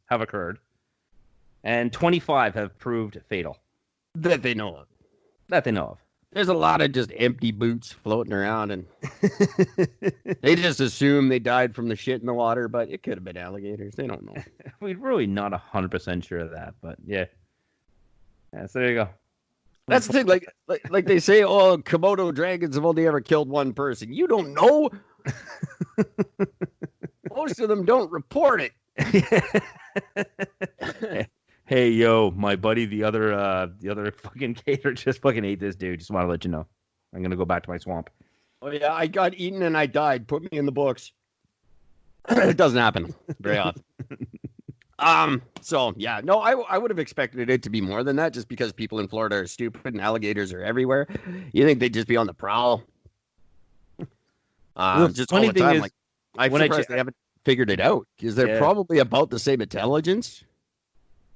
have occurred, and 25 have proved fatal. That they know of. That they know of. There's a lot of just empty boots floating around, and they just assume they died from the shit in the water, but it could have been alligators. They don't know. We're really not 100% sure of that, but yeah. Yeah, so there you go. That's the thing, like they say, oh, Komodo dragons have only ever killed one person. You don't know. Most of them don't report it. Hey, yo, my buddy, the other fucking gator just fucking ate this dude. Just want to let you know. I'm gonna go back to my swamp. Oh yeah, I got eaten and I died. Put me in the books. It doesn't happen very often. So yeah, no, I would have expected it to be more than that, just because people in Florida are stupid and alligators are everywhere. You think they'd just be on the prowl? Just all the time. Is, like, I'm surprised they haven't figured it out, because they're probably about the same intelligence.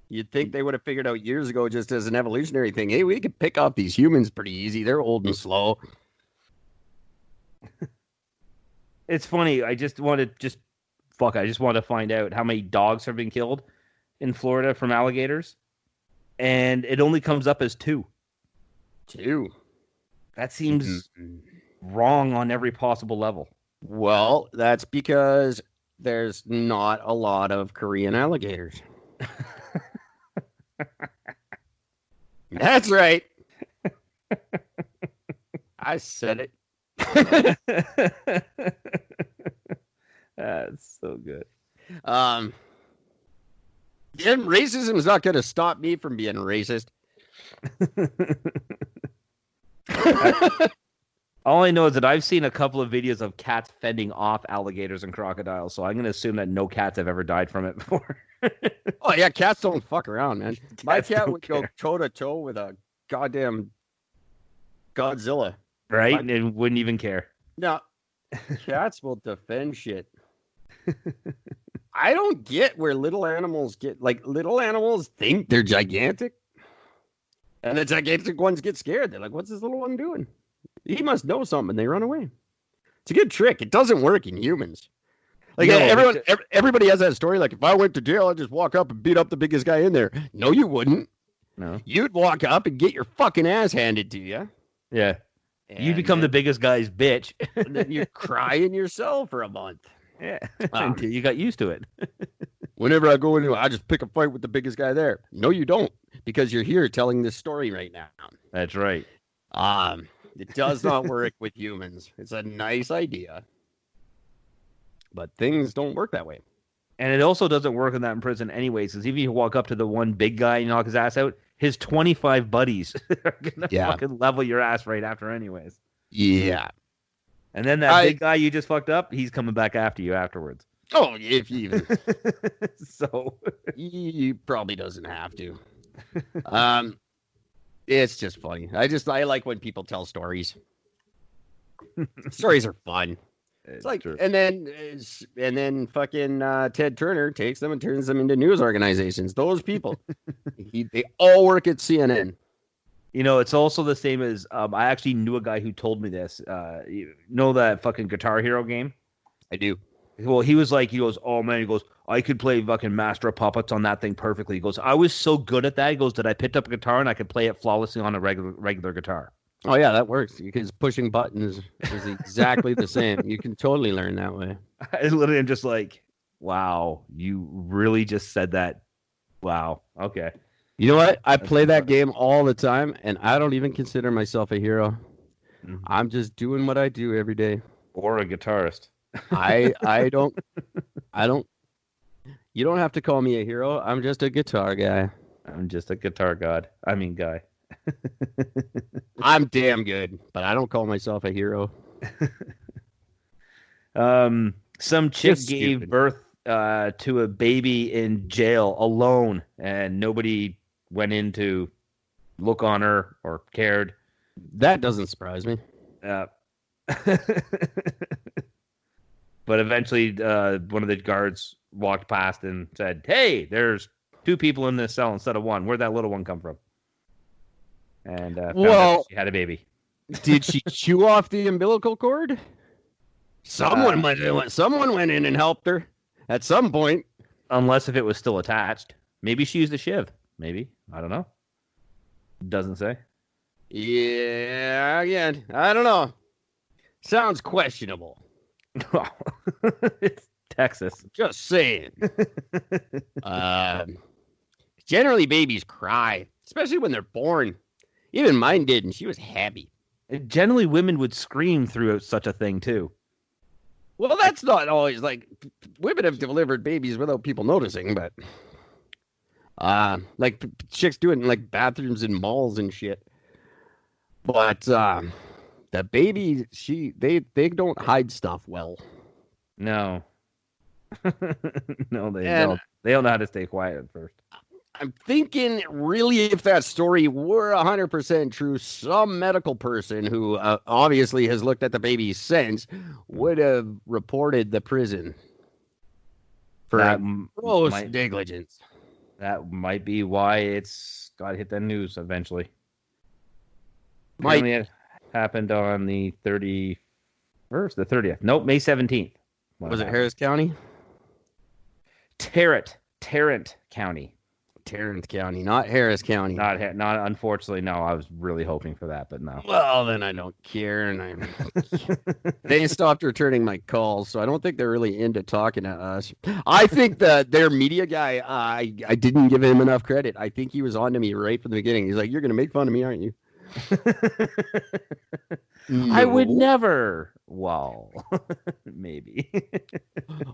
You'd think they would have figured out years ago, just as an evolutionary thing. Hey, we could pick off these humans pretty easy. They're old and slow. It's funny. I just want to find out how many dogs have been killed in Florida from alligators, and it only comes up as 2. 2. That seems wrong on every possible level. Well, that's because there's not a lot of Korean alligators. That's right. I said it. That's so good. Racism is not going to stop me from being racist. All I know is that I've seen a couple of videos of cats fending off alligators and crocodiles, so I'm going to assume that no cats have ever died from it before. Oh, yeah, cats don't fuck around, man. My cat would go toe-to-toe with a goddamn Godzilla. Right? And wouldn't even care. No, cats will defend shit. I don't get where little animals little animals think they're gigantic, and the gigantic ones get scared. They're like, what's this little one doing? He must know something, and they run away. It's a good trick. It doesn't work in humans. Like, no, everybody has that story. Like, if I went to jail, I'd just walk up and beat up the biggest guy in there. No, you wouldn't. No. You'd walk up and get your fucking ass handed to you. Yeah. You become the biggest guy's bitch. And then you cry in your cell for a month. Yeah. Until you got used to it. Whenever I go into it, I just pick a fight with the biggest guy there. No, you don't. Because you're here telling this story right now. That's right. It does not work with humans. It's a nice idea. But things don't work that way. And it also doesn't work in that in prison anyways, because even if you walk up to the one big guy and knock his ass out, his 25 buddies are going to fucking level your ass right after anyways. Yeah. And then that big guy you just fucked up, he's coming back after you afterwards. Oh, if you even. So. He probably doesn't have to. It's just funny. I like when people tell stories. Stories are fun. It's like, true. And then fucking Ted Turner takes them and turns them into news organizations. Those people, they all work at CNN. You know, it's also the same as I actually knew a guy who told me this. You know that fucking Guitar Hero game? I do. Well, he goes, oh man, he goes, I could play fucking Master of Puppets on that thing perfectly. He goes, I was so good at that. He goes, that I picked up a guitar and I could play it flawlessly on a regular guitar. Oh yeah, that works. Because pushing buttons is exactly the same. You can totally learn that way. I literally am just like, wow, you really just said that. Wow. Okay. You know what? I play that game all the time, and I don't even consider myself a hero. Mm-hmm. I'm just doing what I do every day. Or a guitarist. I don't. You don't have to call me a hero. I'm just a guitar guy. I'm just a guitar guy. I'm damn good, but I don't call myself a hero. Some chick gave birth to a baby in jail alone, and nobody went in to look on her or cared. That doesn't surprise me. But eventually, one of the guards walked past and said, "Hey, there's 2 people in this cell instead of 1. Where'd that little one come from?" And found out she had a baby. Did she chew off the umbilical cord? Someone went in and helped her at some point. Unless if it was still attached. Maybe she used a shiv. Maybe. I don't know. Doesn't say. Yeah, again, I don't know. Sounds questionable. It's Texas. Just saying. Generally, babies cry, especially when they're born. Even mine did, and she was happy. Generally, women would scream through such a thing, too. Well, that's not always like women have delivered babies without people noticing, but like chicks do it in like bathrooms and malls and shit. But the baby, they don't hide stuff well. No. No, they don't. They don't know how to stay quiet at first. I'm thinking, really, if that story were 100% true, some medical person who obviously has looked at the baby since would have reported the prison for gross negligence. That might be why it's got to hit the news eventually. It happened on the 31st, the 30th. Nope, May 17th. Was it Harris County? Tarrant County. Tarrant County, not Harris County. Not unfortunately, no. I was really hoping for that, but no. Well, then I don't care, and they stopped returning my calls, so I don't think they're really into talking to us. I think that their media guy, I didn't give him enough credit. I think he was on to me right from the beginning. He's like, "You're gonna make fun of me, aren't you?" No. I would never. Well, maybe.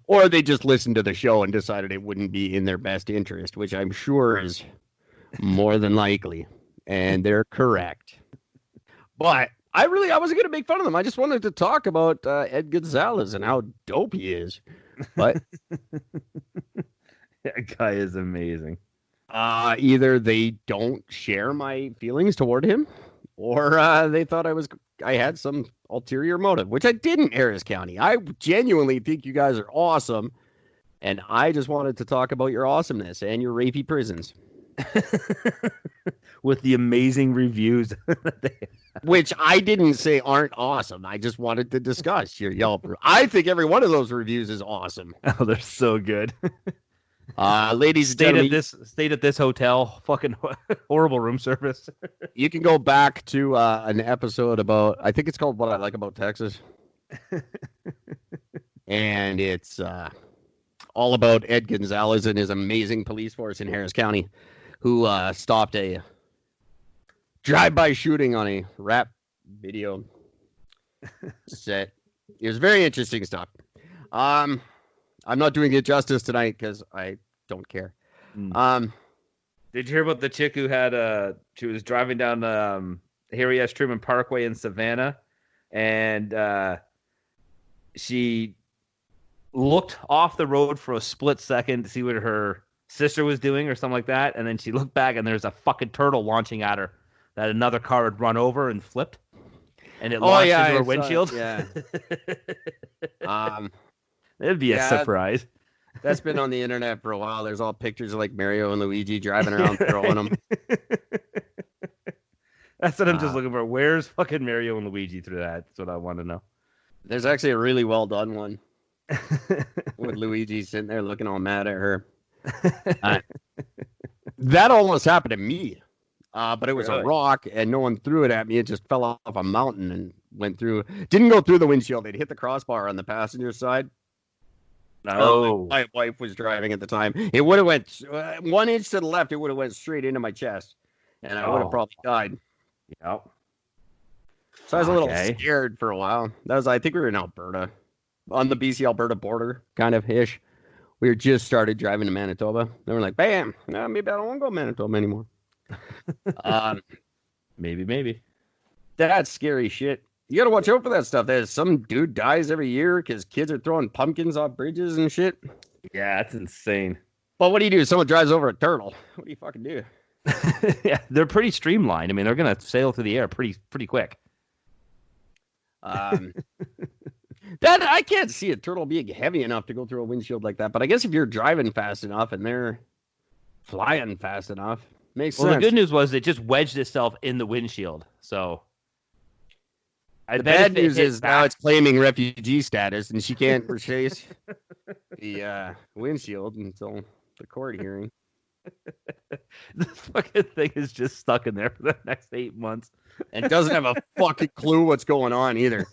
Or they just listened to the show and decided it wouldn't be in their best interest, which I'm sure is more than likely. And they're correct. But I wasn't going to make fun of them. I just wanted to talk about Ed Gonzalez and how dope he is. But that guy is amazing. Either they don't share my feelings toward him, or they thought I had some ulterior motive, which I didn't, Harris County. I genuinely think you guys are awesome, and I just wanted to talk about your awesomeness and your rapey prisons. With the amazing reviews. Which I didn't say aren't awesome. I just wanted to discuss your Yelp. I think every one of those reviews is awesome. Oh, they're so good. Ladies and gentlemen, stayed at this hotel. Fucking horrible room service. You can go back to an episode about, I think it's called What I Like About Texas. And it's all about Ed Gonzalez and his amazing police force in Harris County, who stopped a drive-by shooting on a rap video set. It was very interesting stuff. I'm not doing it justice tonight because I don't care. Did you hear about the chick who had she was driving down Harry S. Truman Parkway in Savannah, and she looked off the road for a split second to see what her sister was doing or something like that, and then she looked back and there's a fucking turtle launching at her that another car had run over and flipped, and it launched into her windshield. Yeah. It'd be a surprise. That's been on the internet for a while. There's all pictures of like Mario and Luigi driving around throwing them. That's what I'm just looking for. Where's fucking Mario and Luigi through that? That's what I want to know. There's actually a really well done one with Luigi sitting there looking all mad at her. That almost happened to me. But it was a rock and no one threw it at me. It just fell off a mountain and went through. Didn't go through the windshield. It hit the crossbar on the passenger side. My wife was driving at the time. It would have went 1 inch to the left. It would have went straight into my chest, and I would have probably died. Yep. So I was a little scared for a while. I think we were in Alberta, on the BC-Alberta border, kind of ish. We were just started driving to Manitoba. Then we're like, bam, maybe I don't want to go to Manitoba anymore. Maybe. That's scary shit. You got to watch out for that stuff. There's some dude dies every year because kids are throwing pumpkins off bridges and shit. Yeah, that's insane. Well, what do you do? Someone drives over a turtle. What do you fucking do? Yeah, they're pretty streamlined. I mean, they're going to sail through the air pretty quick. That I can't see a turtle being heavy enough to go through a windshield like that. But I guess if you're driving fast enough and they're flying fast enough, makes sense. Well, the good news was it just wedged itself in the windshield. So The bad news is now it's claiming refugee status, and she can't purchase the windshield until the court hearing. The fucking thing is just stuck in there for the next 8 months. And doesn't have a fucking clue what's going on either.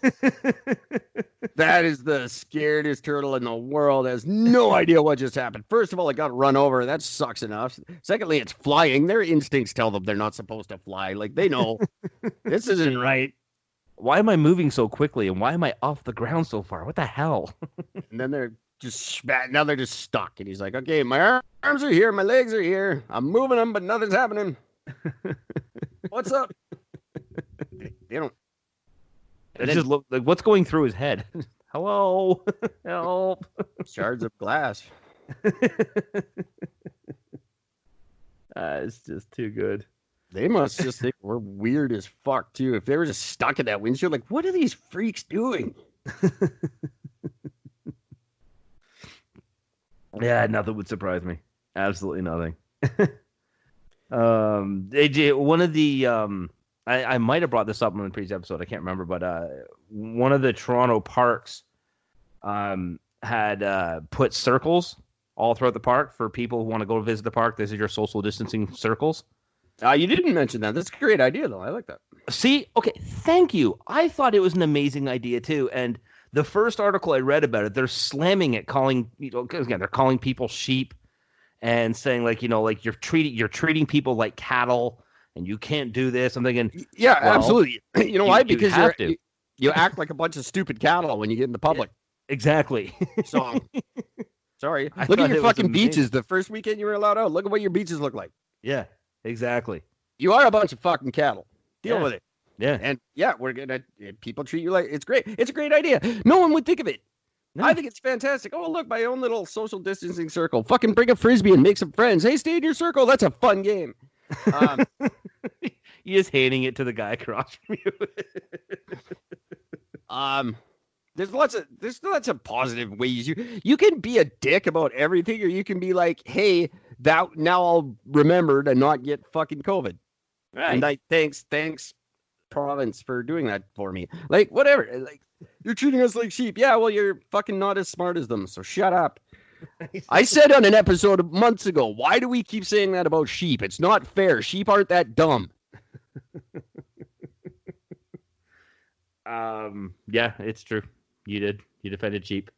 That is the scaredest turtle in the world. Has no idea what just happened. First of all, it got run over. That sucks enough. Secondly, it's flying. Their instincts tell them they're not supposed to fly. Like, they know this isn't right. Why am I moving so quickly? And why am I off the ground so far? What the hell? And then they're just now they're just stuck. And he's like, okay, my arms are here. My legs are here. I'm moving them, but nothing's happening. What's up? They don't. It just look like what's going through his head. Hello, help! Shards of glass. It's just too good. They must just think we're weird as fuck too. If they were just stuck in that windshield, like, what are these freaks doing? Yeah, nothing would surprise me. Absolutely nothing. AJ, one of the I might have brought this up in the previous episode. I can't remember, but one of the Toronto parks had put circles all throughout the park for people who want to go visit the park. This is your social distancing circles. You didn't mention that. That's a great idea, though. I like that. See, okay, thank you. I thought it was an amazing idea too. And the first article I read about it, they're slamming it, calling again, they're calling people sheep, and saying like you're treating people like cattle. And you can't do this. I'm thinking, yeah, well, absolutely. You know why? Because you act like a bunch of stupid cattle when you get in the public. Exactly. So, sorry. Look at your fucking beaches. The first weekend you were allowed out. Look at what your beaches look like. Yeah, exactly. You are a bunch of fucking cattle. Deal with it. Yeah. And yeah, we're gonna people treat you like it's great. It's a great idea. No one would think of it. No. I think it's fantastic. Oh, look, my own little social distancing circle. Fucking bring a frisbee and make some friends. Hey, stay in your circle. That's a fun game. You're just handing it to the guy across from you. There's lots of positive ways you can be a dick about everything, or you can be like, hey, that now I'll remember to not get fucking COVID. Right. And thanks province for doing that for me. Like, whatever. Like, you're treating us like sheep. Yeah, well, you're fucking not as smart as them, so shut up. I said on an episode months ago, why do we keep saying that about sheep? It's not fair. Sheep aren't that dumb. Yeah, it's true. You defended sheep.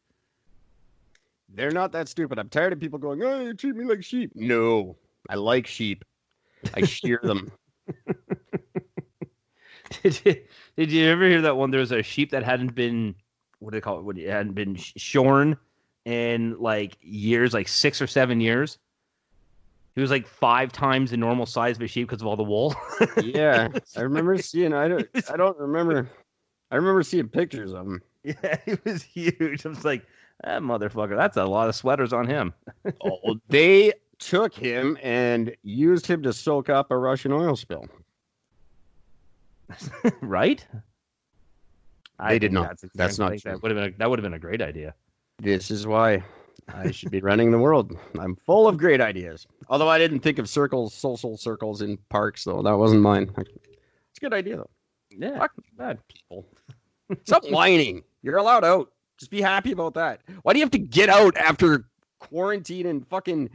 They're not that stupid. I'm tired of people going, oh, you treat me like sheep. No, I like sheep. I shear them. Did you ever hear that one? There was a sheep that hadn't been, what do they call it? It hadn't been shorn in like years, like 6 or 7 years. He was like 5 times the normal size of a sheep because of all the wool. Yeah, I remember seeing. I don't remember. I remember seeing pictures of him. Yeah, he was huge. I was like, that motherfucker. That's a lot of sweaters on him. Oh, they took him and used him to soak up a Russian oil spill. Right? They did not. That's not true. That would have been a great idea. This is why I should be running the world. I'm full of great ideas. Although I didn't think of social circles in parks, though. That wasn't mine. It's a good idea, though. Yeah. Fuck bad people. Stop whining. You're allowed out. Just be happy about that. Why do you have to get out after quarantine and fucking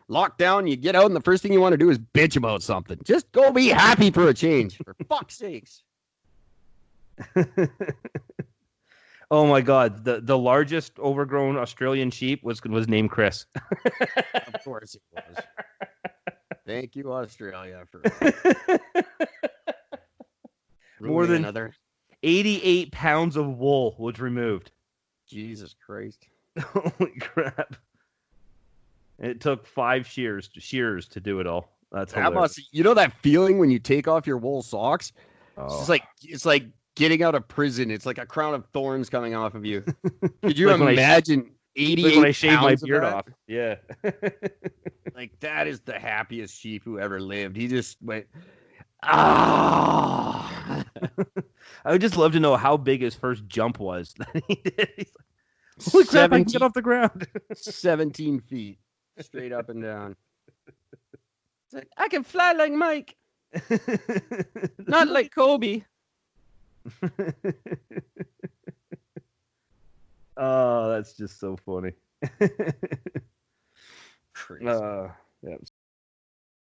lockdown? You get out and the first thing you want to do is bitch about something. Just go be happy for a change. For fuck's sakes. Oh my God! The largest overgrown Australian sheep was named Chris. Of course it was. Thank you, Australia, for more than 88 pounds of wool was removed. Jesus Christ! Holy crap! It took 5 shears to do it all. That's hilarious. You know that feeling when you take off your wool socks? Oh. It's like getting out of prison. It's like a crown of thorns coming off of you. Could you imagine 88 like when I shaved my beard off? Yeah. Like, that is the happiest sheep who ever lived. He just went, ah. I would just love to know how big his first jump was that he did. He's like, holy crap, I can get off the ground. 17 feet, straight up and down. It's like, I can fly like Mike. Not like Kobe. Oh, that's just so funny. Crazy. Yeah.